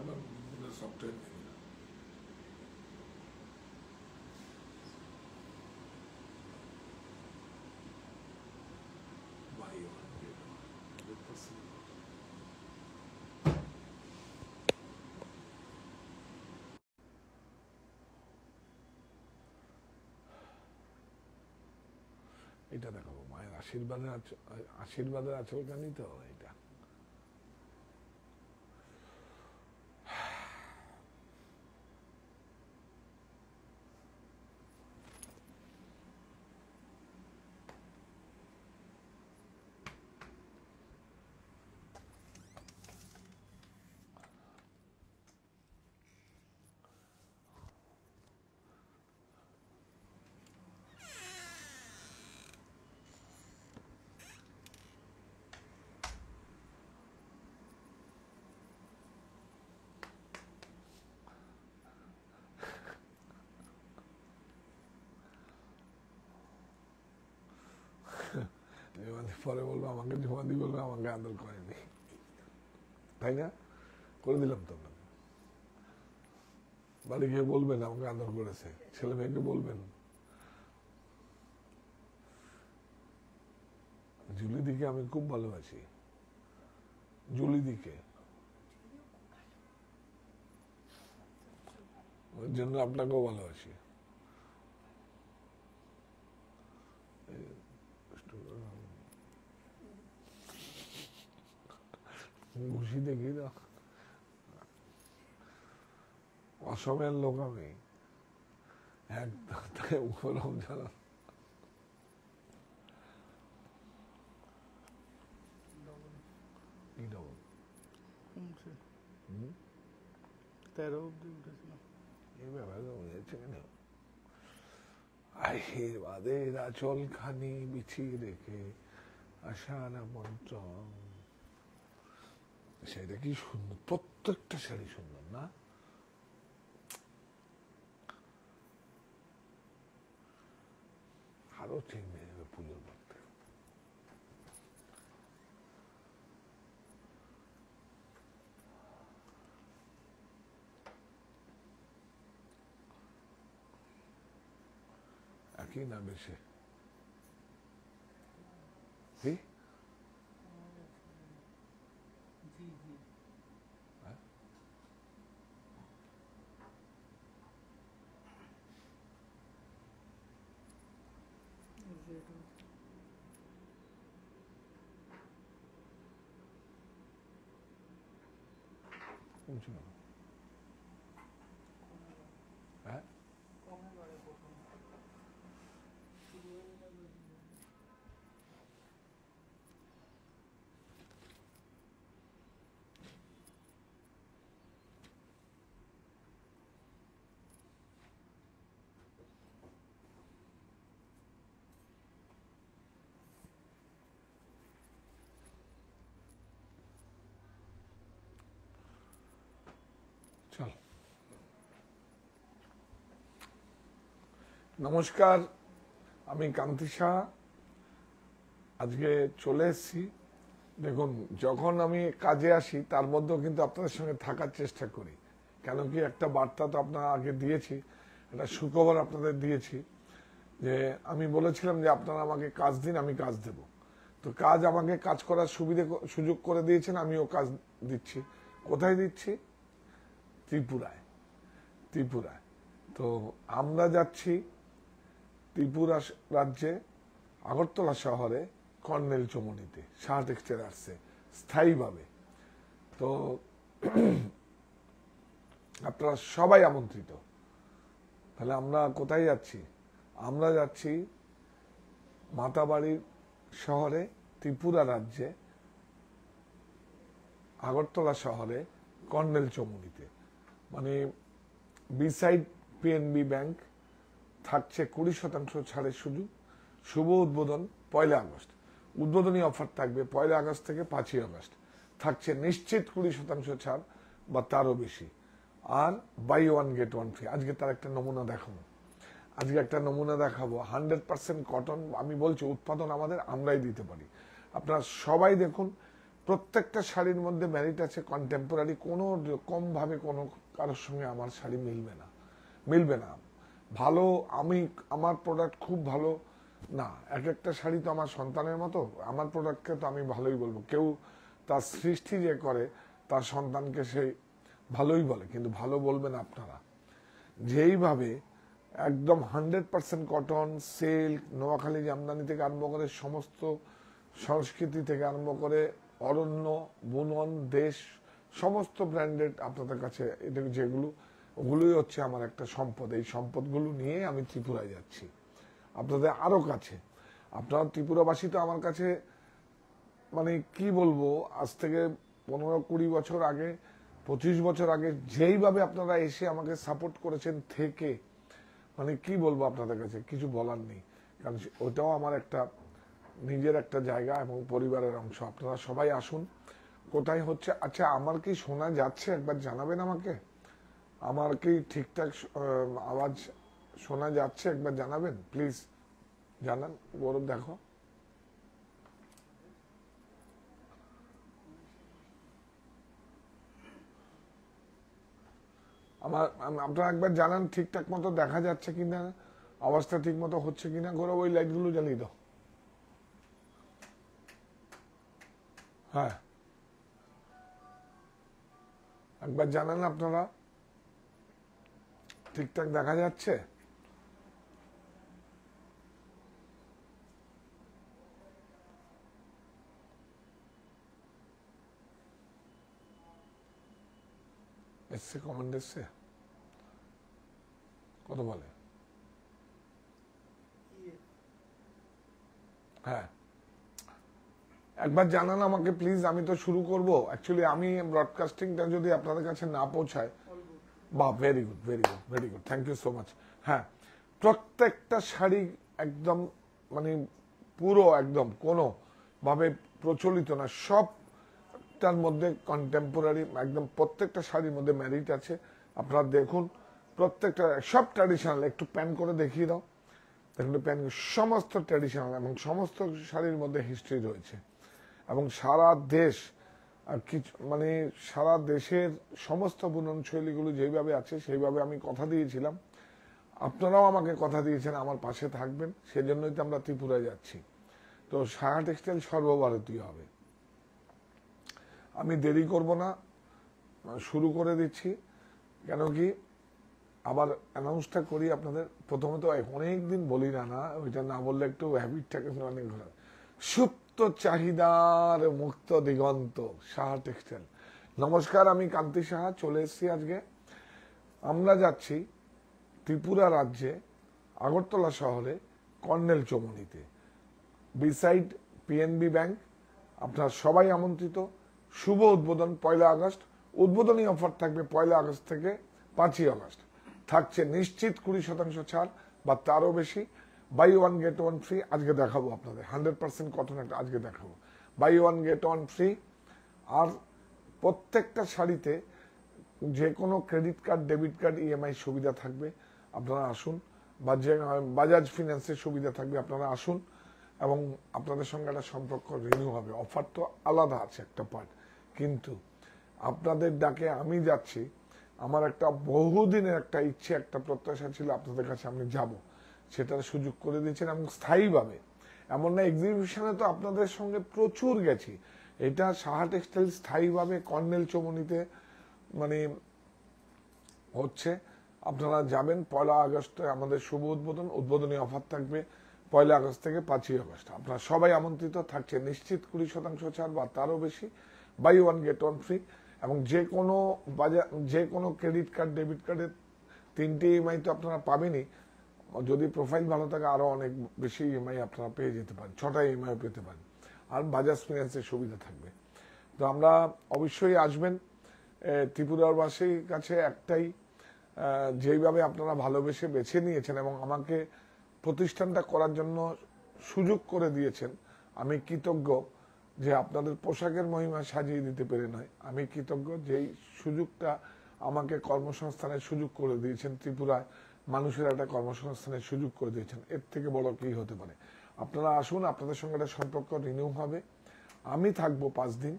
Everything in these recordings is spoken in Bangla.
আমরা বিভিন্ন সফটওয়্যার নিই এটা দেখাবো মায়ের আশীর্বাদের আচলখানি তো এটা পরে বলবো আমাকে জমাদি বলবে আমাকে আদর করেনি, তাই না? করে দিলাম তো বাড়ি গিয়ে বলবেন আমাকে আদর করেছে, ছেলে মেয়েকে বলবেন। জুলি দিকে আমি খুব ভালোবাসি, জুলি দিকে, ওর জন্য আপনাকেও ভালোবাসি। ঘুষি দেখি না, অসমের লোক আমি একদম জানা। আশীর্বাদের আচল খানি বিছিয়ে রেখে আশার আমন্ত্রণ, সেটা কি সুন্দর, প্রত্যেকটা শাড়ি সুন্দর না? আরো ঠিক নেই পুজোর মধ্যে। একই না বেশি হ্যাঁ চল। নমস্কার, আমি কান্তি শাহ। আজকে চলে এসেছি। দেখুন, যখন আমি কাজে আসি তার মধ্যেও কিন্তু আপনাদের সঙ্গে থাকার চেষ্টা করি, কেন কি একটা বার্তা তো আপনারা আগে দিয়েছি, একটা সুখবর আপনাদের দিয়েছি যে আমি বলেছিলাম যে আপনারা আমাকে কাজ দিন, আমি কাজ দেব। তো কাজ আমাকে কাজ করার সুযোগ করে দিয়েছেন, আমিও কাজ দিচ্ছি। কোথায় দিচ্ছি? ত্রিপুরায়। তো আমরা যাচ্ছি ত্রিপুরা রাজ্যে আগরতলা শহরে কর্নেল চৌমুহনীতে শাহ টেক্সটাইলার্সে স্থায়ীভাবে। তো আপনারা সবাই আমন্ত্রিত। তাহলে আমরা কোথায় যাচ্ছি? আমরা যাচ্ছি মাতাবাড়ির শহরে, ত্রিপুরা রাজ্যে আগরতলা শহরে কর্নেল চৌমুহনীতে। মানে বিসাইড পিএনবি ব্যাংক থাকছে 20% ছাড়ের সুযোগ। শুভ উদ্বোধন 1 আগস্ট। উদ্বোধনী অফার থাকবে 1 আগস্ট থেকে 5 আগস্ট। থাকছে নিশ্চিত 20% ছাড় বা তারও বেশি। আর buy one get one free. আজকে তার একটা নমুনা দেখাবো। 100% কটন। আমি বলছি উৎপাদন আমাদের, আমরাই দিতে পারি। আপনারা সবাই দেখুন, প্রত্যেকটা শাড়ির মধ্যে মেরিট আছে, কন্টেম্পোরারি, কোনো রকম ভাবে কোনো কারোর সঙ্গে আমার শাড়ি মিলবে না। ভালো, আমি আমার প্রোডাক্ট খুব ভালো না, এক একটা শাড়ি তো আমার সন্তানের মতো, আমার প্রোডাক্টকে তো আমি ভালোই বলবো। কেউ তার সৃষ্টি যে করে তার সন্তানকে সে ভালোই বলে, কিন্তু ভালো বলবেন আপনারা। যেইভাবে একদম 100% কটন, সিল্ক, নোয়াখালী জামদানি থেকে আরম্ভ করে সমস্ত সংস্কৃতি থেকে আরম্ভ করে অরণ্য, বুনন, দেশ, সমস্ত ব্র্যান্ডেড আপনাদের কাছে এটা যেগুলো, ওগুলোই হচ্ছে আমার একটা সম্পদ। এই সম্পদগুলো নিয়ে আমি ত্রিপুরায় যাচ্ছি আপনাদের আরো কাছে। আপনারা ত্রিপুরাবাসী তো আমার কাছে মানে কি বলবো, আজ থেকে 15-20 বছর আগে, 25 বছর আগে যেইভাবে আপনারা এসে আমাকে সাপোর্ট করেছেন থেকে, মানে কি বলবো আপনাদের কাছে, কিছু বলার নেই। কারণ ওটাও আমার একটা নিজের একটা জায়গা এবং পরিবারের অংশ। আপনারা সবাই আসুন। কোথায় হচ্ছে, আচ্ছা আমার কি শোনা যাচ্ছে একবার জানাবেন আমাকে? আমার কি ঠিকঠাক আওয়াজ শোনা যাচ্ছে একবার জানাবেন প্লিজ, জানান। গৌরব দেখো, আপনারা একবার জানান ঠিকঠাক মতো দেখা যাচ্ছে কিনা, আওয়াজটা ঠিক মতো হচ্ছে কিনা। গৌরব ওই লাইটগুলো জ্বালিয়ে দাও। হ্যাঁ, একবার জানান আপনারা ঠিকঠাক দেখা যাচ্ছে। এসছে, কমেন্ট এসছে, কত বলে? হ্যাঁ, একবার জানান আমাকে প্লিজ, আমি তো শুরু করব। অ্যাকচুয়ালি আমি ব্রডকাস্টিংটা যদি আপনাদের কাছে না পৌঁছায়, বাহ, very good, very good, very good, thank you so much. হ্যাঁ, প্রত্যেকটা শাড়ি একদম মানে পুরো একদম কোনো ভাবে প্রচলিত না, সবটার মধ্যে কন্টেম্পোরারি, একদম প্রত্যেকটা শাড়ির মধ্যে মেরিট আছে। আপনারা দেখুন, প্রত্যেকটা সব ট্র্যাডিশনাল। একটু প্যান করে দেখিয়ে দাও, দেখুন প্যান, সমস্ত ট্র্যাডিশনাল এবং সমস্ত শাড়ির মধ্যে হিস্ট্রি রয়েছে। এবং সারা দেশ আর কিছু মানে সারা দেশের সমস্ত বুনন শৈলীগুলো যেইভাবে আছে সেইভাবে আমি কথা দিয়েছিলাম, আপনারাও আমাকে কথা দিয়েছেন আমার পাশে থাকবেন, সেজন্যই তো আমরা ত্রিপুরায় যাচ্ছি। তো সাহা টেক্সটাইল সর্বভারতীয় হবে। আমি দেরি করব না, শুরু করে দিচ্ছি। কেন কি আবার অ্যানাউন্সটা করি আপনাদের। প্রথমত অনেকদিন বলি না, ওইটা না বললে একটু হ্যাবিটটাকে অনেক ঘোরা। সুপ্ত চাহিদার মুক্ত দিগন্ত, সাহা টেক্সটাইল। নমস্কার, আমি কান্তি সাহা চলে এসেছি আজকে। আমরা যাচ্ছি ত্রিপুরা রাজ্যে আগরতলা শহরে কর্নেল চৌমুহনীতে, বিসাইড পিএনবি ব্যাংক। আপনারা সবাই আমন্ত্রিত। শুভ উদ্বোধন 1 আগস্ট। উদ্বোধনী অফার থাকবে 1 আগস্ট থেকে 5 আগস্ট। থাকছে নিশ্চিত 20% ছাড় বা তারও বেশি। Buy one get one free আজকে দেখাবো আপনাদের, 100% কটন একটা আজকে দেখাবো। Buy one get one free. আর প্রত্যেকটা শাড়িতে যে কোনো credit card, debit card, EMI সুবিধা থাকবে। আপনারা আসুন। বা যে বাজাজ ফিন্যান্সের সুবিধা থাকবে, আপনারা আসুন এবং আপনাদের সঙ্গে একটা সম্পর্ক রিনিউ হবে। অফার তো আলাদা আছে একটা পার্ট, কিন্তু আপনাদের ডাকে আমি যাচ্ছি। আমার একটা বহুদিনের একটা ইচ্ছে, একটা প্রত্যাশা ছিল আপনাদের কাছে আমি যাব, সেটার সুযোগ করে দিয়েছেন এবং স্থায়ীভাবে। এমন না এক্সিবিশনে তো আপনাদের সঙ্গে প্রচুর গেছি, এটা সাহা টেক্সটাইল স্থায়ীভাবে কর্নেল চৌমুহনীতে মানে হচ্ছে। আপনারা যাবেন 1 আগস্টে, আমাদের শুভ উদ্বোধন। উদ্বোধনী অফার থাকবে 1 আগস্ট থেকে 5 আগস্ট। আপনারা সবাই আমন্ত্রিত। থাকছে নিশ্চিত 20% ছাড় বা তারও বেশি। Buy one get one free. এবং যে কোনো ক্রেডিট কার্ড, ডেবিট কার্ডের 3টে ইএমআই তো আপনারা পাবেনই। যদি প্রোফাইল ভালো থাকে আরো অনেক বেশি ইএমআই আপনারা পেয়ে যেতে পারেন, 6টা ইএমআই পেতে পারেন। আর বাজাজ ফিন্যান্সের সুবিধা থাকবে। তো আমরা অবশ্যই আসবেন। ত্রিপুরাবাসীর কাছে একটাই, যেইভাবে আপনারা ভালোবেসে বেছে নিয়েছেন এবং আমাকে প্রতিষ্ঠানটা করার জন্য সুযোগ করে দিয়েছেন, আমি কৃতজ্ঞ। যে আপনাদের পোশাকের মহিমা সাজিয়ে দিতে পেরে নয়, আমি কৃতজ্ঞ যেই সুযোগটা আমাকে কর্মসংস্থানের সুযোগ করে দিয়েছেন। ত্রিপুরায় মানুষের একটা কর্মসংস্থানের সুযোগ করে দিয়েছেন, এর থেকে বড় কি হতে পারে। আপনারা আসুন, আপনাদের সঙ্গে একটা সম্পর্ক রিনিউ হবে। আমি থাকবো 5 দিন,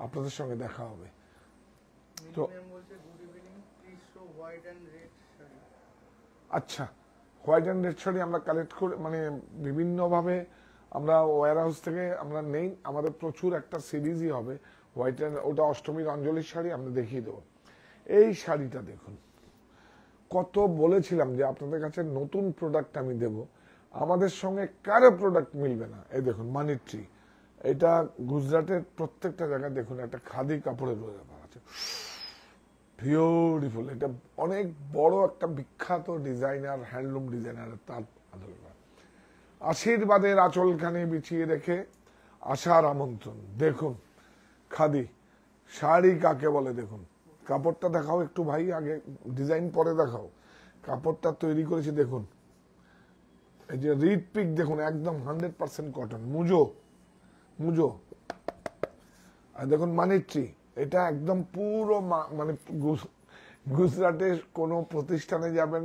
আপনাদের সঙ্গে দেখা হবে। তো আচ্ছা, হোয়াইট অ্যান্ড রেড শাড়ি আমরা কালেক্ট করে মানে বিভিন্নভাবে আমরা ওয়্যার হাউস থেকে আমরা নেই, আমাদের প্রচুর একটা সিরিজই হবে হোয়াইট অ্যান্ড, ওটা অষ্টমীর অঞ্জলির শাড়ি আমরা দেখিয়ে দেবো। এই শাড়িটা দেখুন, কত বলেছিলাম যে আপনাদের কাছে নতুন প্রোডাক্ট আমি দেব, আমাদের সঙ্গে কারো প্রোডাক্ট মিলবে না। এই দেখুন মানি ট্রি, এটা গুজরাটের প্রত্যেকটা জায়গায় দেখুন একটা খাদি কাপড়ের ব্যাপার আছে, বিউটিফুল। এটা অনেক বড় একটা বিখ্যাত ডিজাইনার, হ্যান্ডলুম ডিজাইনার, তার আদলে আশীর্বাদের আঁচলখানি বিছিয়ে রেখে আশার আমন্ত্রণ। দেখুন খাদি শাড়ি কাকে বলে, দেখুন কাপড়টা দেখাও একটু ভাই, আগে ডিজাইন পরে দেখাও। কাপড়টা তৈরি করেছি দেখুন, এই যে রিড পিক দেখুন, একদম 100% কটন, মুজো মুজো। আর দেখুন মানি ট্রি, এটা একদম পুরো মানে গুজরাটের কোন প্রতিষ্ঠানে যাবেন,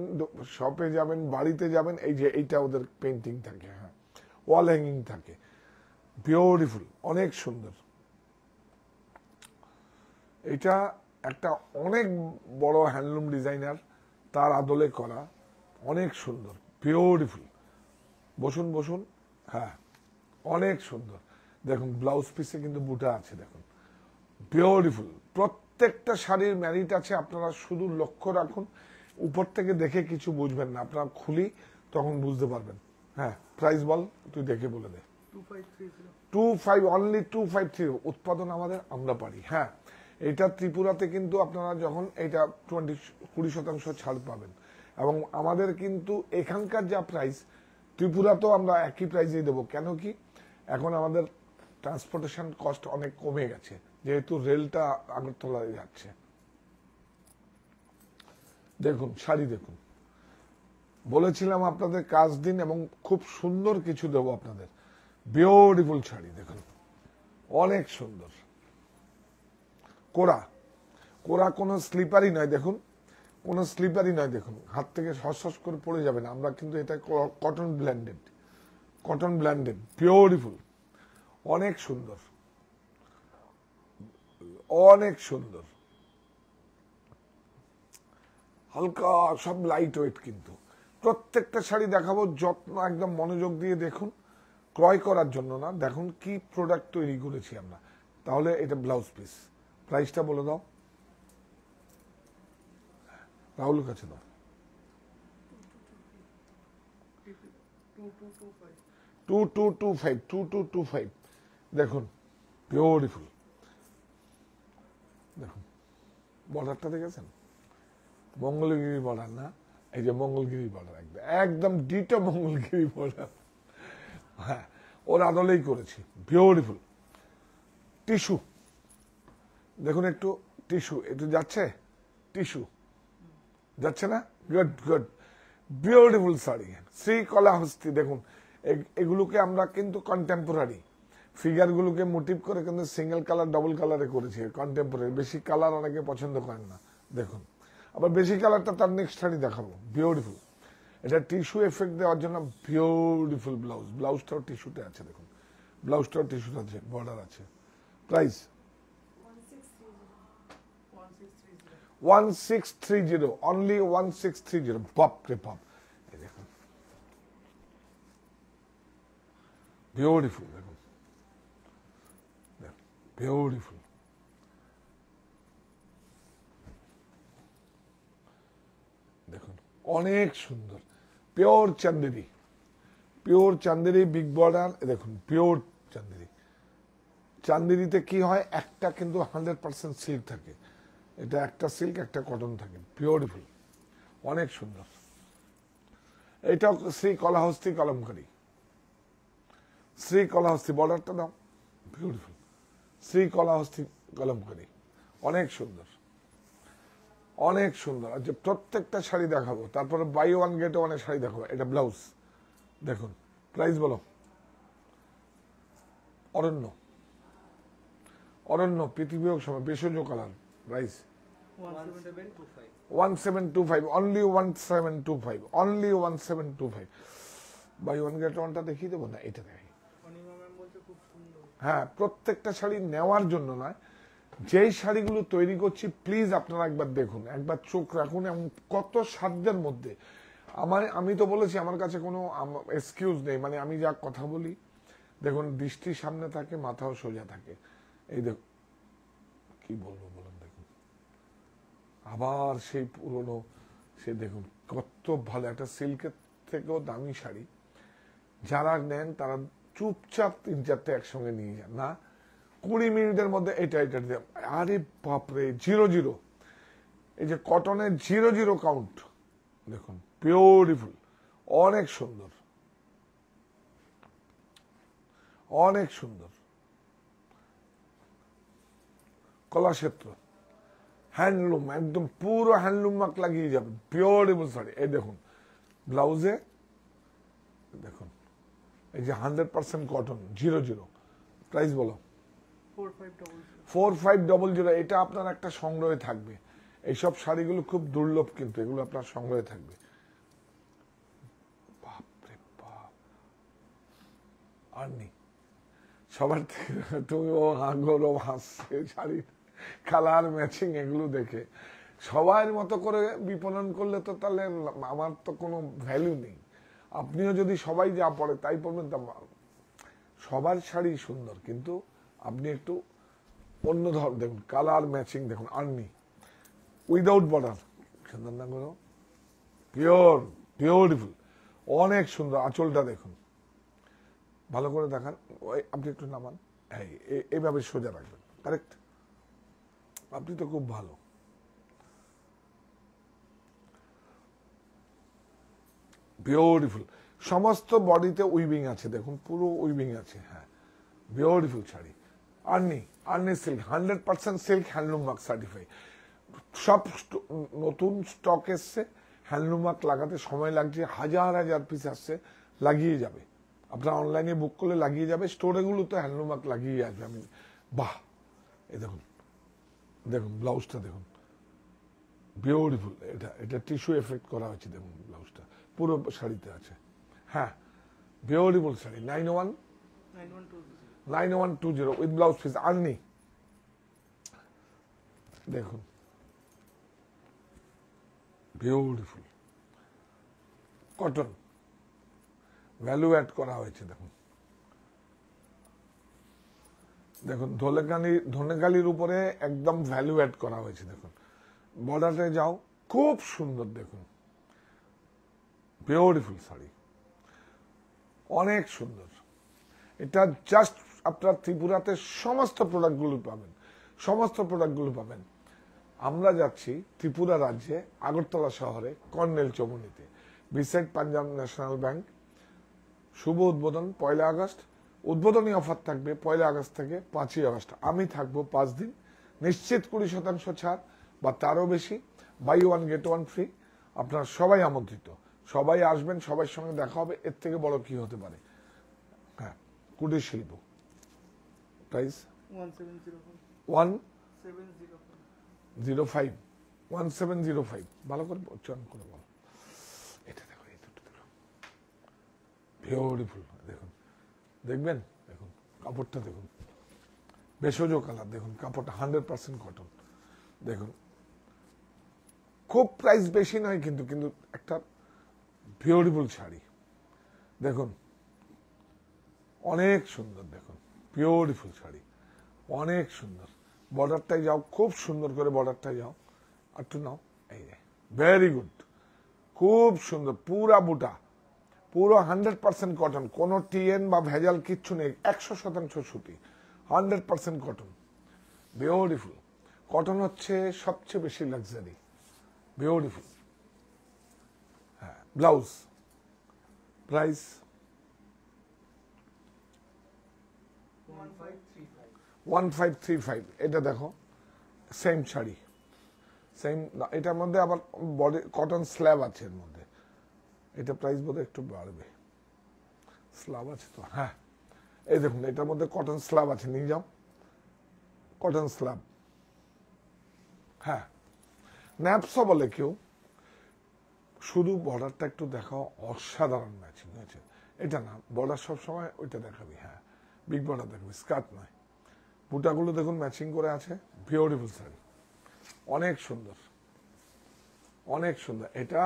শপে যাবেন, বাড়িতে যাবেন, এই যে এইটা ওদের পেন্টিং থাকে, হ্যাঁ ওয়াল হ্যাঙ্গিং থাকে, বিউটিফুল, অনেক সুন্দর। এটা একটা অনেক বড় হ্যান্ডলুম ডিজাইনার, তার আদলে করা, অনেক সুন্দর, বিউটিফুল। বসুন বসুন, হ্যাঁ অনেক সুন্দর। দেখুন ব্লাউজ পিসে কিন্তু বুটা আছে, দেখুন বিউটিফুল। প্রত্যেকটা শাড়ির ম্যারিট আছে, আপনারা শুধু লক্ষ্য রাখুন, উপর থেকে দেখে কিছু বুঝবেন না, আপনারা খুলি তখন বুঝতে পারবেন। হ্যাঁ প্রাইস বল, তুই দেখে বলে দে। 25, অনলি 253 উৎপাদন আমাদের, আমরা পারি। হ্যাঁ এটা ত্রিপুরাতে কিন্তু আপনারা যখন এটা 20% ছাড় পাবেন, এবং আমাদের কিন্তু এখানকার যা প্রাইস ত্রিপুরাতেও আমরা একই প্রাইসেই দেবো। কেন কি, এখন আমাদের ট্রান্সপোর্টেশন কস্ট অনেক কমে গেছে, যেহেতু রেলটা আগরতলায় যাচ্ছে। দেখুন শাড়ি দেখুন, বলেছিলাম আপনাদের কাজ দিন এবং খুব সুন্দর কিছু দেবো আপনাদের। বিউটিফুল শাড়ি দেখুন, অনেক সুন্দর। কোরা, কোরা কোনো স্লিপারই নয়, দেখুন কোনো স্লিপারই নয়, দেখুন হাত থেকে সস করে পড়ে যাবে না। আমরা কিন্তু এটা cotton blended, cotton blended, beautiful, অনেক সুন্দর, অনেক সুন্দর, হালকা সব লাইট ওয়েট। কিন্তু প্রত্যেকটা শাড়ি দেখাবো, যত্ন একদম মনোযোগ দিয়ে দেখুন, ক্রয় করার জন্য না, দেখুন কি প্রোডাক্ট তৈরি করেছি আমরা। তাহলে এটা ব্লাউজ পিস, প্রাইসটা বলে দাও রাহুলের কাছে দাও। 2225 দেখুন বিউটিফুল। দেখুন বর্ডারটা দেখেছেন, মঙ্গলগিরি বর্ডার না, এই যে মঙ্গলগিরি বর্ডার, একদম একদম ডিটো মঙ্গলগিরি বর্ডার। হ্যাঁ ওর আদলেই করেছি, বিউটিফুল। টিস্যু দেখুন, একটু টিস্যু, একটু যাচ্ছে টিস্যু, যাচ্ছে না? Good good, beautiful sari, Srikalahasti. দেখুন এগুলোকে আমরা কিন্তু কন্টেম্পোরারি ফিগারগুলোকে মোটিভ করে কিন্তু সিঙ্গেল কালার ডবল কালারে করেছি, কন্টেম্পোরারি। বেশি কালার অনেকে পছন্দ করেন না, দেখুন আবার বেশি কালারটা তার নেক্সট শাড়ি দেখাবো। বিউটিফুল, এটা টিস্যু এফেক্ট দেওয়ার জন্য বিউটিফুল ব্লাউজ, ব্লাউজটাও টিস্যুতে আছে, দেখুন ব্লাউজটাও টিস্যুতে আছে, বর্ডার আছে। Price 1630, only 1630। বাপ রে বাপ, দেখুন বিউটিফুল, দেখুন বিউটিফুল। দেখুন অনেক সুন্দর, pure Chanderi, pure Chanderi, big border. দেখুন পিওর চান্দেরি। চান্দেরিতে কি হয়, একটা কিন্তু 100% সিল্ক থাকে, এটা একটা সিল্ক একটা কটন থাকে, বিউটিফুল, অনেক সুন্দর। এটাও শ্রীকলাহস্তি কলমকারী, শ্রীকলাহস্তি, বর্ডারটা দাও, বিউটিফুল, শ্রীকলাহস্তি কলমকারী, অনেক সুন্দর, অনেক সুন্দর। আচ্ছা প্রত্যেকটা শাড়ি দেখাবো, তারপরে বাই ওয়ান গেট ওয়ানের শাড়ি দেখাবো। এটা ব্লাউজ দেখুন, প্রাইস বলো। অরণ্য, অরণ্য পৃথিবীর সময় ভেষজ colour, price 1725, only 1725, only 1725। Buy one get ওয়ানটা দেখিয়ে দেবো না, এটা দেখাই। হ্যাঁ প্রত্যেকটা শাড়ি নেওয়ার জন্য নয়, যেই শাড়িগুলো তৈরি করছি প্লিজ আপনারা একবার দেখুন, একবার চোখ রাখুন, এবং কত সাধ্যের মধ্যে। আমি তো বলেছি আমার কাছে কোনো এক্সকিউজ নেই, মানে আমি যা কথা বলি দেখুন, দৃষ্টির সামনে থাকে, মাথাও সোজা থাকে। এই দেখুন কি বলবো বলুন, দেখুন আবার সেই পুরনো, সে দেখুন কত ভালো একটা সিল্কের থেকেও দামি শাড়ি। যারা নেন তারা চুপচাপ 3-4টে একসঙ্গে নিয়ে যান, না 20 মিনিটের মধ্যে এটা আরে বাপরে 0-0। এই যে কটনের 0-0 কাউন্ট দেখুন, বিউটিফুল, অনেক সুন্দর, অনেক সুন্দর। কলাক্ষেত্র হ্যান্ডলুম, একদম পুরো হ্যান্ডলুম মার্ক লাগিয়ে যাবে, বিউটিফুল শাড়ি। এই দেখুন ব্লাউজে দেখুন, এই যে 100% কটন, 0-0। প্রাইস বলো? 4500। এটা আপনার একটা সংগ্রহে থাকবে। এইসব শাড়িগুলো খুব দুর্লভ, কিন্তু এগুলো আপনার সংগ্রহে থাকবে। বাপরে বাপ, আর নেই সবার থেকে। তুমি ও গৌরব হাসছে শাড়ির কালার ম্যাচিং এগুলো দেখে। সবার মতো করে বিপণন করলে তো তাহলে আমার তো কোনো ভ্যালু নেই। আপনিও যদি সবাই যা পড়ে তাই পড়বেন, তা সবার শাড়ি সুন্দর, কিন্তু আপনি একটু অন্য ধরনের দেখুন, কালার ম্যাচিং দেখুন, আর্নি উইদাউট বর্ডার, সুন্দর না কোনো, পিওর বিউটিফুল, অনেক সুন্দর। আঁচলটা দেখুন, ভালো করে দেখান, আপনি একটু নামান, হ্যাঁ এইভাবে সোজা রাখবেন, কারেক্ট। আপনি তো খুব ভালো। বিউটিফুল, সমস্ত বডিতে উইভিং আছে দেখুন, পুরো উইভিং আছে, হ্যাঁ beautiful sari. Arni, Arni silk, 100% silk, handloom mark certify. সব নতুন স্টক এসছে, হ্যান্ডলুম মার্ক লাগাতে সময় লাগছে, হাজার হাজার পিস আসছে, লাগিয়ে যাবে। আপনারা অনলাইনে বুক করলে লাগিয়ে যাবে, স্টোরেগুলো তো হ্যান্ডলুম মার্ক লাগিয়ে আসবে। আমি বাহ, এই দেখুন, দেখুন ব্লাউজটা দেখুন, বিউটিফুল। এটা টিস্যু এফেক্ট করা হয়েছে, দেখুন ব্লাউজটা পুরো শাড়িতে আছে, হ্যাঁ beautiful sari. 9120 with blouse piece, Arni দেখুন, বিউটিফুল কটন, ভ্যালু অ্যাড করা হয়েছে দেখুন। দেখুন ধনেকালির উপরে একদম ভ্যালু অ্যাড করা হয়েছে দেখুন। বর্ডারে যাও, খুব সুন্দর দেখুন, বিউটিফুল শাড়ি, অনেক সুন্দর। এটা জাস্ট আপনার ত্রিপুরাতে সমস্ত প্রোডাক্টগুলো পাবেন, সমস্ত প্রোডাক্টগুলো পাবেন। আমরা যাচ্ছি ত্রিপুরা রাজ্যে আগরতলা শহরে কর্নেল চৌমুহনীতে, বিসাইড পাঞ্জাব ন্যাশনাল ব্যাংক। শুভ উদ্বোধন 1 আগস্ট। উদ্বোধনী অফার থাকবে 1 আগস্ট থেকে 5 আগস্ট। আমি থাকবো 5 দিন, নিশ্চিত 20% ছাড় বা তারও বেশি, বাই 1 গেট 1 ফ্রি। আপনারা সবাই আমন্ত্রিত, সবাই আসবেন, সবার সঙ্গে দেখা হবে, এর থেকে বড় কি হতে পারে। হ্যাঁ, কুটির শিল্প, প্রাইস 1705। ভালো করে উচ্চারণ করে বলো। এটা দেখো, এই দুটো দেখো, বিউটিফুল দেখুন, দেখবেন দেখুন কাপড়টা দেখুন, ভেষজ কালার দেখুন, কাপড়টা 100% কটন দেখুন, খুব প্রাইস বেশি নয়, কিন্তু একটা বিউটিফুল শাড়ি দেখুন, অনেক সুন্দর দেখুন, বিউটিফুল শাড়ি, অনেক সুন্দর। বর্ডারটায় যাও, খুব সুন্দর করে বর্ডারটায় যাও, একটু নাও, এই ভেরি গুড, খুব সুন্দর, পুরা বুটা, পুরো 100% কটন, কোনো টিএন বা ভেজাল কিচ্ছু নেই, 100% সুতি, 100% কটন, বিউটিফুল। কটন হচ্ছে সবচেয়ে বেশি লাক্সারি, বিউটিফুল। হ্যাঁ, ব্লাউজ প্রাইস 1535। এটা দেখো, সেম শাড়ি, সেম, এটার মধ্যে আবার বডি কটন স্ল্যাব আছে এর মধ্যে। এটা প্রাইস বোধহয় একটু বাড়বে, স্ল্যাব আছে তো, হ্যাঁ এই দেখুন, এটার মধ্যে কটন স্ল্যাব আছে, নিয়ে যাও, কটন স্ল্যাব, হ্যাঁ ন্যাপসো বলে কেউ। শুধু বর্ডারটা একটু দেখাও, অসাধারণ ম্যাচিং হয়েছে। এটা না, বর্ডার সবসময় ওইটা দেখাবি, হ্যাঁ বিগ বর্ডার দেখাবি, স্কার্ট নয়, বুটাগুলো দেখুন ম্যাচিং করে আছে, বিউটিফুল শাড়ি, অনেক সুন্দর, অনেক সুন্দর। এটা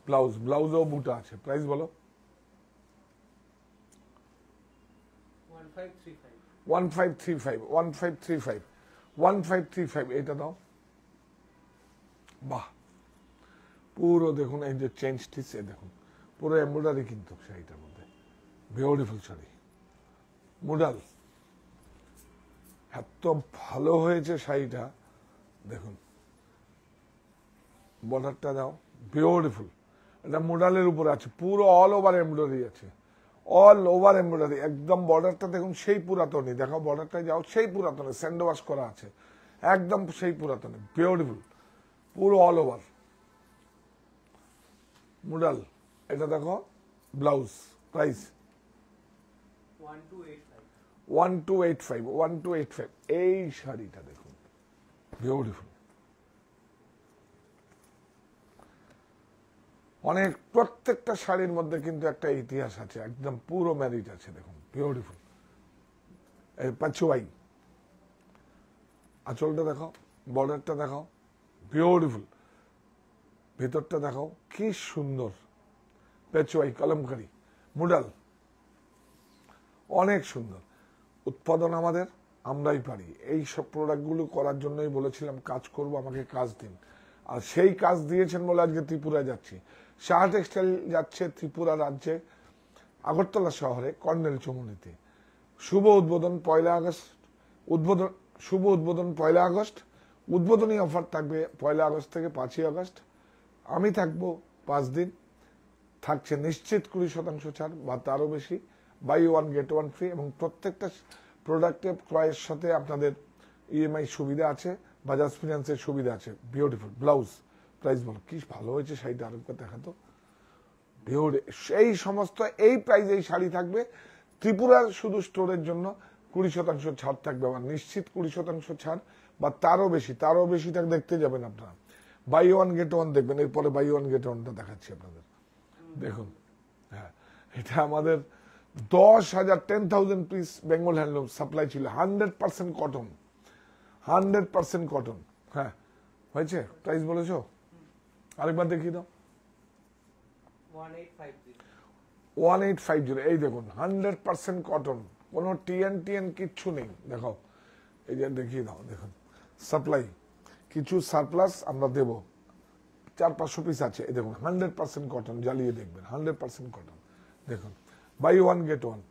ব্লাউজ, ব্লাউজও বুটা আছে। প্রাইস বলো? 1535, 1535, 1535। এটা দাও। বাহ, পুরো দেখুন এই যে চেঞ্জ স্টিচ, দেখুন পুরো এমব্রয়ডারি কিন্তু শাড়িটার মধ্যে, বিউটিফুল শাড়ি, মডেল এত ভালো হয়েছে শাড়িটা। দেখুন বর্ডারটা দাও, বিউটিফুল। এটা মোডালের উপরে আছে, পুরো অল ওভার এমব্রয়ডারি আছে, অল ওভার এমব্রয়ডারি। একদম বর্ডারটা দেখুন সেই পুরাতনই, দেখো বর্ডারটা যাও সেই পুরাতনে, স্যান্ড ওয়াশ করা আছে, একদম সেই পুরাতনে, বিউটিফুল, পুরো অল ওভার মোডাল। এটা দেখো ব্লাউজ। প্রাইস 1285, 1285। এই শাড়িটা দেখুন, বিউটিফুল, অনেক, প্রত্যেকটা শাড়ির মধ্যে কিন্তু একটা ইতিহাস আছে, একদম পুরো ম্যারিট আছে। দেখুন বিউটিফুল, পাচুয়াই। আঁচলটা দেখো, বর্ডারটা দেখো, বিউটিফুল, ভেতরটা দেখো কি সুন্দর, পেচুয়াই কলমকারি মুডাল, অনেক সুন্দর। উৎপাদন আমাদের, আমরাই পারি। এই সব প্রোডাক্টগুলো করার জন্যই বলেছিলাম কাজ করব, আমাকে কাজ দিন। আর সেই কাজ দিয়েছেন বলে আজকে ত্রিপুরায় যাচ্ছি। সাহা টেক্সটাইল যাচ্ছে ত্রিপুরা রাজ্যে, আগরতলা শহরে কর্নেল চৌমুহনীতে। শুভ উদ্বোধন 1 আগস্ট, শুভ উদ্বোধন 1 আগস্ট। উদ্বোধনী অফার থাকবে 1 আগস্ট থেকে 5 আগস্ট। আমি থাকবো 5 দিন। থাকছে নিশ্চিত 20% ছাড় বা তারও বেশি, buy one get one free, এবং প্রত্যেকটা প্রোডাক্টের ক্রয়ের সাথে আপনাদের ইএমআই সুবিধা আছে, বাজাজ ফিনান্সের সুবিধা আছে। Beautiful blouse. প্রাইস বলো, কি ভালো হয়েছে শাড়িটা, আরেকবার দেখাতো। সেই সমস্ত এই প্রাইজে এই শাড়ি থাকবে ত্রিপুরার শুধু স্টোরের জন্য। 20% ছাড় থাকবে, আমার নিশ্চিত 20% ছাড় বা তারও বেশি, তারও বেশিটা দেখতে যাবেন আপনারা। বাই ওয়ান গেট ওয়ান দেখবেন, এরপরে বাই ওয়ান গেট ওয়ানটা দেখাচ্ছি আপনাদের। দেখুন, হ্যাঁ, এটা আমাদের 10,000 10,000 পিস বেঙ্গল হ্যান্ডলুম সাপ্লাই ছিল, 100% কটন, 100% কটন। হ্যাঁ, হয়েছে? প্রাইস বলেছো? আরেকবার দেখিয়ে দাও। 1850। এই দেখুন 100% কটন, কোনো টিএন কিচ্ছু নেই। দেখো এই যে দেখিয়ে দাও, দেখুন সাপ্লাই, কিছু সারপ্লাস আমরা দেব, 400-500 পিস আছে। এই দেখুন 100% কটন, জ্বালিয়ে দেখবেন 100% কটন। দেখুন বাই ওয়ান গেট ওয়ান,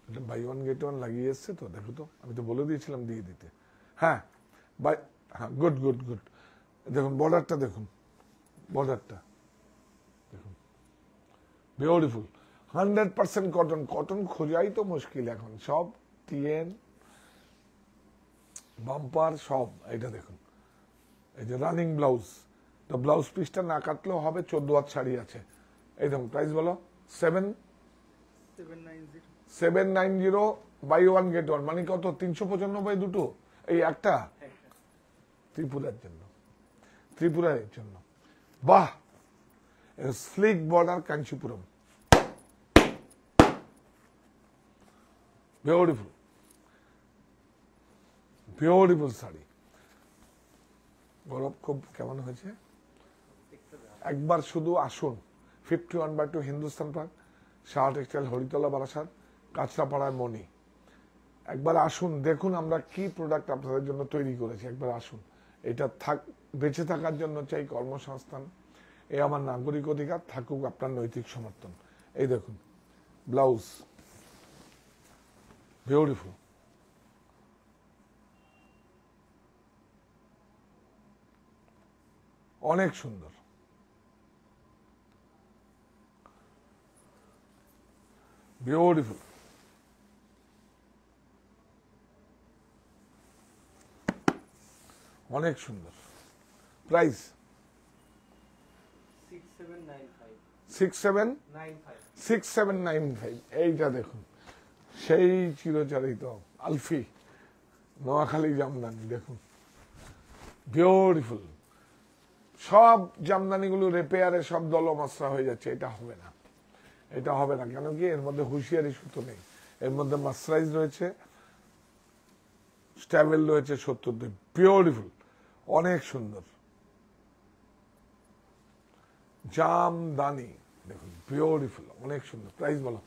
এটা বাই ওয়ান গেট ওয়ান লাগিয়ে এসছে তো, দেখো তো, আমি তো বলে দিয়েছিলাম দিয়ে দিতে। হ্যাঁ, হ্যাঁ, গুড গুড গুড। দেখুন বর্ডারটা, দেখুন বর্ডারটা দেখুন, বিউটিফুল, 100% কটন। কটন খোঁজাই তো মুশকিল এখন, সব টিএন বাম্পার সব। এটা দেখুন, এই যে রানিং ব্লাউজ, তো ব্লাউজ পিসটা না কাটলেও হবে। 14 হাত শাড়ি আছে। এই দেখুন প্রাইস বলো। 790, বাই ওয়ান গেট ওয়ান, মানে কত? 395 দুটো, এই একটা ত্রিপুরার জন্য, ত্রিপুরার জন্য। বাহ, slick border Kanchipuram, beautiful, beautiful sari. Gourav খুব কেমন হয়েছে? একবার শুধু আসুন, 51/2 হিন্দুস্তান পার্ক, সাহা টেক্সটাইল, হরিতলা, বারাসাত, কাঁচরাপাড়ায় মনি। একবার আসুন, দেখুন আমরা কি প্রোডাক্ট আপনাদের জন্য তৈরি করেছি। একবার আসুন। এটা বেঁচে থাকার জন্য চাই কর্মসংস্থান, এ আমার নাগরিক অধিকার, থাকুক আপনার নৈতিক সমর্থন। এই দেখুন ব্লাউজ, বিউটিফুল, অনেক সুন্দর, বিউটিফুল, অনেক সুন্দর। প্রাইস 6795। এইটা দেখুন, সেই চিরচারিত আলফি নোয়াখালী জামদানি। দেখুন বিউটিফুল, সব জামদানিগুলো রিপেয়ারে সব দলমসরা হয়ে যাচ্ছে। এটা হবে না, এটা হবে না। কেন কি? এর মধ্যে হুঁশিয়ারি সুতো নেই, এর মধ্যে মাসরাইজ রয়েছে, স্ট্যাভেল রয়েছে 70 দিন, বিউটিফুল, অনেক সুন্দর। জামদানি দেখুন, বিউটিফুল, অনেক সুন্দর। প্রাইস বলো।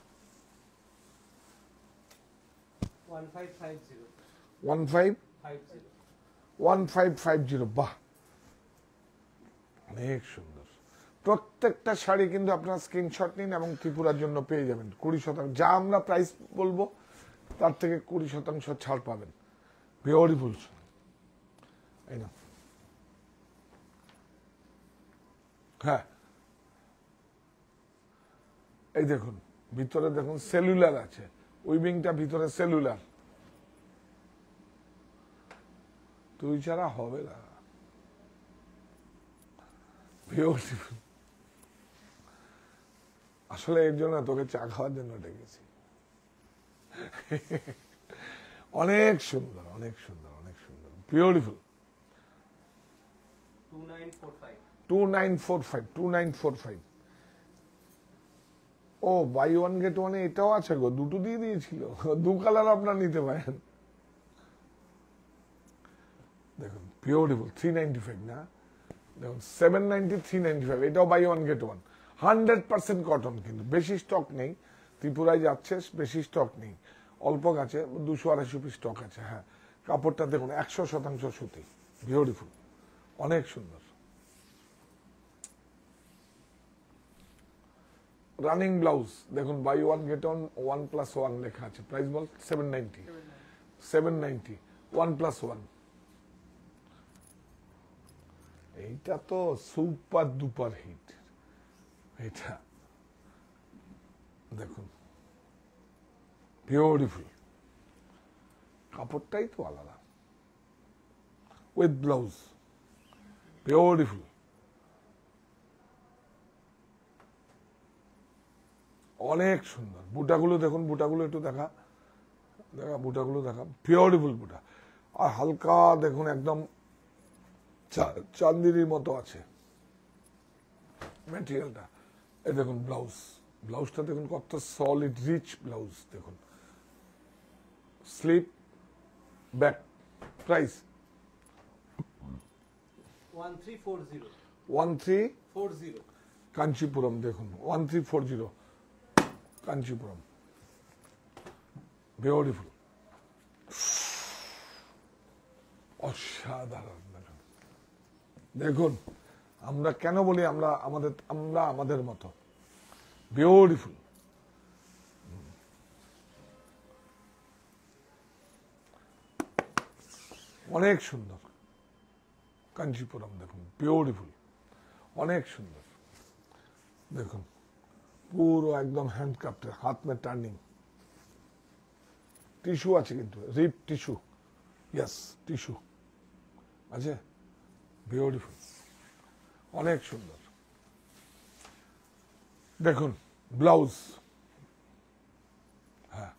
1550, বাহ, অনেক সুন্দর। প্রত্যেকটা শাড়ি কিন্তু আপনার স্ক্রিনশট নিন এবং ত্রিপুরার জন্য পেয়ে যাবেন 20%, যা আমরা প্রাইস বলবো তার থেকে 20% ছাড় পাবেন। বিউটিফুল, এই না? হ্যাঁ, এই দেখুন ভিতরে দেখুন সেলুলার আছে, উইভিংটা ভিতরে সেলুলার, তুই ছাড়া হবে না। বিউটিফুল, আসলে এর জন্য তোকে চা খাওয়ার জন্য ডেকেছি। অনেক সুন্দর, অনেক সুন্দর, অনেক সুন্দর, বিউটিফুল। 2945। ও বাই ওয়ান গেট ওয়ানে এটাও আছে গো, দুটো দিয়ে দিয়েছিল, দু কালার আপনার নিতে পারেন। দেখুন বিউটিফুল, 395 না, দেখুন 790, 395, এটাও buy one get one, 100% cotton, কিন্তু বেশি স্টক নেই। ত্রিপুরায় যাচ্ছে, বেশি স্টক নেই, অল্প আছে, 200-250 পিস স্টক আছে। হ্যাঁ, কাপড়টা দেখুন 100% সুতি, বিউটিফুল, অনেক সুন্দর। রানিং ব্লাউজ দেখুন, বাই ওয়ান গেট ওয়ান, 1+1 লেখা আছে। প্রাইস বল। 790, 1+1। এইটা তো সুপার ডুপার হিট, এটা দেখুন, বিউটিফুল, কাপড়টাই তো আলাদা, উইথ ব্লাউজ, বিউটিফুল, অনেক সুন্দর। বুটাগুলো দেখুন, বুটাগুলো একটু দেখা, বুটাগুলো দেখা, বিউটিফুল বুটা, আর হালকা দেখুন একদম চান্দিনীর মতো আছে ম্যাটেরিয়ালটা। এই দেখুন ব্লাউজ, ব্লাউজটা দেখুন কত সলিড, রিচ ব্লাউজ দেখুন, স্লিপ, ব্যাক। প্রাইস 1340, কাঞ্চিপুরম দেখুন, 1340, কাঞ্চিপুরম, বিউটিফুল, অসাধারণ। দেখুন আমরা কেন বলি আমরা আমাদের মতো, বিউটিফুল, অনেক সুন্দর। কাঞ্চিপুরম দেখুন, বিউটিফুল, অনেক সুন্দর। দেখুন পুরো একদম হ্যান্ডক্রাফটের, হাত মে টার্নিং, টিস্যু আছে কিন্তু, রিপ টিস্যু, ইয়েস টিস্যু আছে, বিউটিফুল, অনেক সুন্দর। দেখুন ব্লাউজ, হ্যাঁ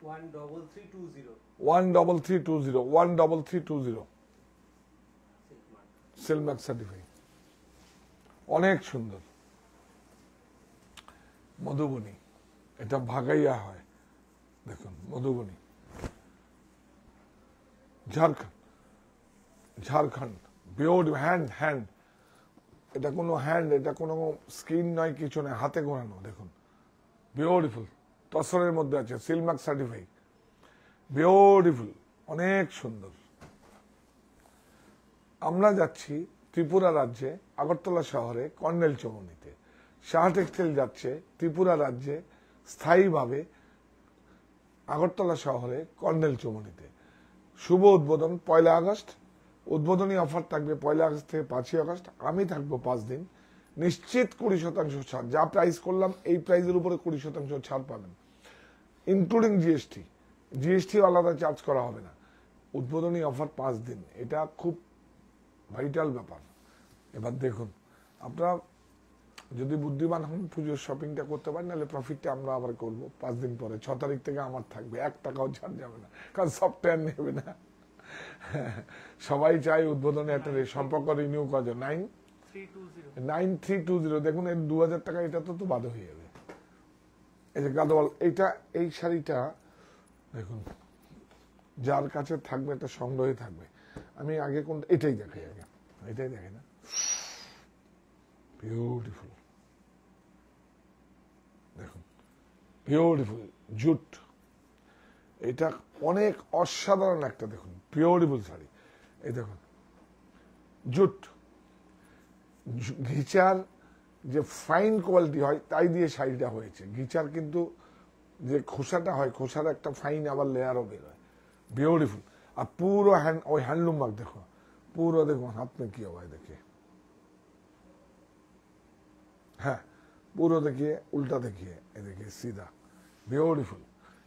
13320, সিলমার্ক সার্টিফাইড, অনেক সুন্দর। মধুবনী, এটা ভাগাইয়া হয়, দেখুন মধুবনী, ঝাড়খণ্ড, বিউটিফুল, হ্যান্ড, এটা কোনো হ্যান্ড, এটা কোনো স্কিন নয়, কিছু নয়, হাতে ঘোরানো, দেখুন বিউটিফুল, তসরের মধ্যে আছে, সিলমার্ক সার্টিফাইড, বিউটিফুল, অনেক সুন্দর। আমরা যাচ্ছি ত্রিপুরা রাজ্যে, আগরতলা শহরে কর্নেল চৌমুহনীতে। শাহ টেক্সটাইল যাচ্ছে ত্রিপুরা রাজ্যে স্থায়ীভাবে আগরতলা শহরে কর্নেল চৌমুহনীতে। শুভ উদ্বোধন 1 আগস্ট, উদ্বোধনী অফার থাকবে 1 আগস্ট থেকে 5 আগস্ট। আমি থাকবো 5 দিন, নিশ্চিত 20% ছাড়। যা প্রাইস করলাম এই প্রাইসের উপরে 20% ছাড় পাবেন, ইনক্লুডিং জিএসটি। জিএসটি আলাদা চার্জ করা হবে না। উদ্বোধনী অফার 5 দিন, এটা খুব ভাইটাল ব্যাপার। এবার দেখুন, আপনারা যদি বুদ্ধিমান হন পুজোর শপিংটা করতে পারেন, নাহলে প্রফিটটা আমরা আবার করবো 5 দিন পরে। 6 তারিখ থেকে আমার থাকবে, 1 টাকাও ছাড় যাবে না, কারণ সফটওয়্যার নেবে না। সবাই চাই উদ্বোধনে একটা সম্পর্ক রিনিউ করার জন্য। 9320, দেখুন এর 2000 টাকা, এটা তো বাদ হয়ে যাবে। এই যে গাদোয়াল, এই শাড়িটা দেখুন, যার কাছে থাকবে একটা সংগ্রহে থাকবে। আমি আগে কোন এটাই দেখাই, আগে এটাই দেখাই না, বিউটিফুল, দেখুন বিউটিফুল জুট, এটা অনেক অসাধারণ একটা, দেখুন বিউটিফুল শাড়ি। এই দেখুন জুট, ঘিচার যে ফাইন কোয়ালিটি হয় তাই দিয়ে শাড়িটা হয়েছে। ঘিচার কিন্তু যে খোসাটা হয়, খোসার একটা ফাইন আবার লেয়ারও বেরোয়, বিউটিফুল। আর পুরো ওই হ্যান্ডলুম মার্ক দেখো, পুরো দেখুন হাত में কি হয় দেখে, হ্যাঁ পুরো দেখিয়ে উল্টা দেখিয়ে এদিকে সিধা, বিউটিফুল।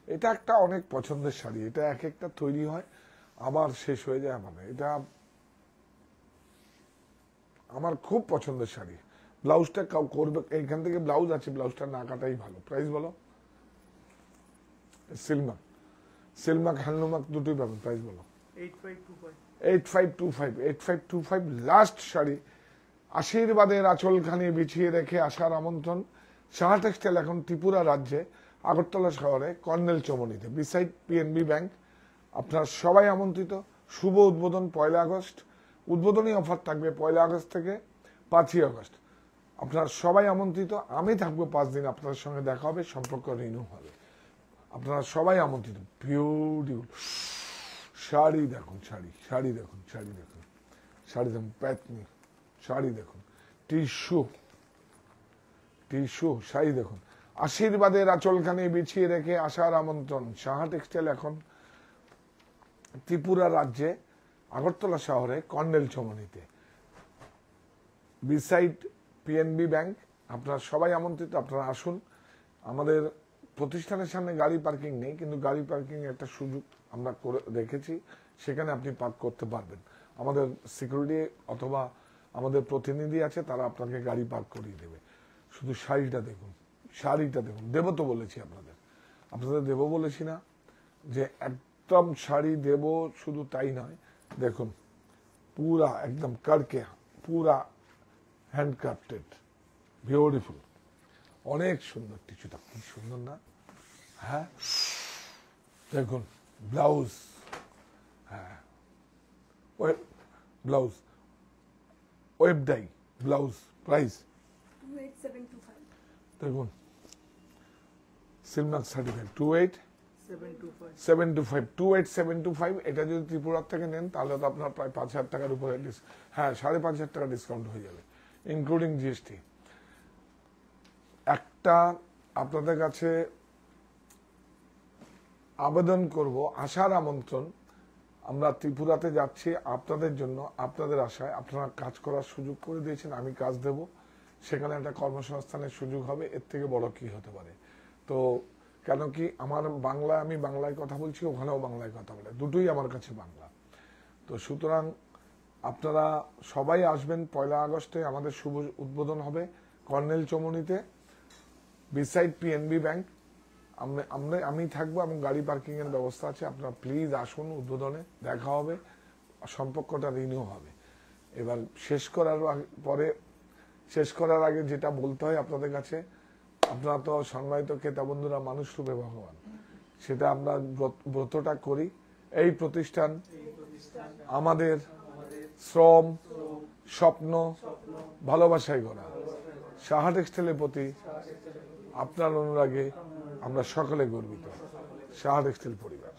এটা একটা অনেক পছন্দের শাড়ি, এটা এক একটা তৈরি হয় আবার শেষ হয়ে যায়। মানে এটা আমার খুব পছন্দের শাড়ি। ব্লাউজটা করবে, এইখান থেকে ব্লাউজ আছে, ব্লাউজটা না কাটাই ভালো। প্রাইস বলো? সিলমাক, সিলমাক হ্যান্ডলুমাক দুটোই পাবেন। প্রাইস বলো? 8525 লাস্ট শাড়ি। আশীর্বাদের আঁচলখানি বিছিয়ে রেখে আসার আমন্ত্রণ। সাহা টেক্সটাইল এখন ত্রিপুরা রাজ্যে আগরতলা শহরে কর্নেল চৌমুহনীতে বিসাইড পিএনবি ব্যাংক। আপনারা সবাই আমন্ত্রিত। শুভ উদ্বোধন 1 আগস্ট। উদ্বোধনী অফার থাকবে 1 আগস্ট থেকে 5 আগস্ট। আপনারা সবাই আমন্ত্রিত। আমি থাকবো 5 দিন, আপনাদের সঙ্গে দেখা হবে, সম্পর্ক রিনিউ হবে। আপনারা সবাই আমন্ত্রিত। বিউটিফুল শাড়ি দেখুন, শাড়ি শাড়ি দেখুন, শাড়ি দেখুন, শাড়ি দেখুন, প্যাটনি শাড়ি দেখুন, টিস্যু টিস্যু শাড়ি দেখুন। আশীর্বাদের আঁচলখানি বিছিয়ে রেখে আসার আমন্ত্রণ। সাহা টেক্সটাইল এখন ত্রিপুরা রাজ্যে আগরতলা শহরে কর্নেল চৌমুহনীতে বিসাইড পিএনবি ব্যাংক। আপনারা সবাই আমন্ত্রিত, আপনারা আসুন। আমাদের প্রতিষ্ঠানের সামনে গাড়ি পার্কিং নেই, কিন্তু গাড়ি পার্কিং একটা সুযোগ আমরা করে রেখেছি, সেখানে আপনি পার্ক করতে পারবেন। আমাদের সিকিউরিটি অথবা আমাদের প্রতিনিধি আছে, তারা আপনাকে গাড়ি পার্ক করিয়ে দেবে। শুধু শাড়িটা দেখুন, শাড়িটা দেখুন। দেব তো বলেছি আপনাদের, আপনাদের দেব বলেছি না যে একদম শাড়ি দেব, শুধু তাই নয়, দেখুন পুরা একদম করকে, পুরা হ্যান্ডক্রাফটেড, বিউটিফুল, অনেক সুন্দর। টিস্যুটা কি সুন্দর না? হ্যাঁ দেখুন ব্লাউজ, হ্যাঁ blouse web die blouse. Price 28725 দেখুন, সিলমাক সার্টিফাইড 28725। এটা যদি ত্রিপুরার থেকে নেন তাহলে তো আপনার প্রায় 5,000 টাকার উপরে, হ্যাঁ 5,500 টাকা ডিসকাউন্ট হয়ে যাবে, ইনক্লুডিং জিএসটি। একটা আপনাদের কাছে আবেদন করব, আসার আমন্ত্রণ। আমরা ত্রিপুরাতে যাচ্ছি আপনাদের জন্য, আপনাদের আশায়। আপনারা কাজ করার সুযোগ করে দিয়েছেন, আমি কাজ দেব, সেখানে একটা কর্মসংস্থানের সুযোগ হবে। এর থেকে বড় কি হতে পারে? তো কেন কি আমার বাংলা, আমি বাংলায় কথা বলছি, ওখানেও বাংলায় কথা বলে, দুটোই আমার কাছে বাংলা। তো সুতরাং আপনারা সবাই আসবেন। 1 আগস্টে আমাদের শুভ উদ্বোধন হবে কর্নেল চৌমুহনীতে বিসাইড পিএনবি ব্যাংক। আমি থাকবো এবং গাড়ি পার্কিং এর ব্যবস্থা আছে। আপনারা প্লিজ আসুন, উদ্বোধনে দেখা হবে, সম্পর্কটা রিনিউ হবে। এবার শেষ করার আগে যেটা বলতে হয় আপনাদের কাছে, আপনারা তো সম্মানিত ক্রেতা বন্ধুরা, মানুষ রূপে ভগবান, সেটা আমরা ব্রতটা করি। এই প্রতিষ্ঠান আমাদের শ্রম, স্বপ্ন, ভালোবাসায় গড়া। সাহা টেক্সটাইলের প্রতি আপনার অনুরাগে আমরা সকলে গর্বিত। সাহা টেক্সটাইল পরিবার।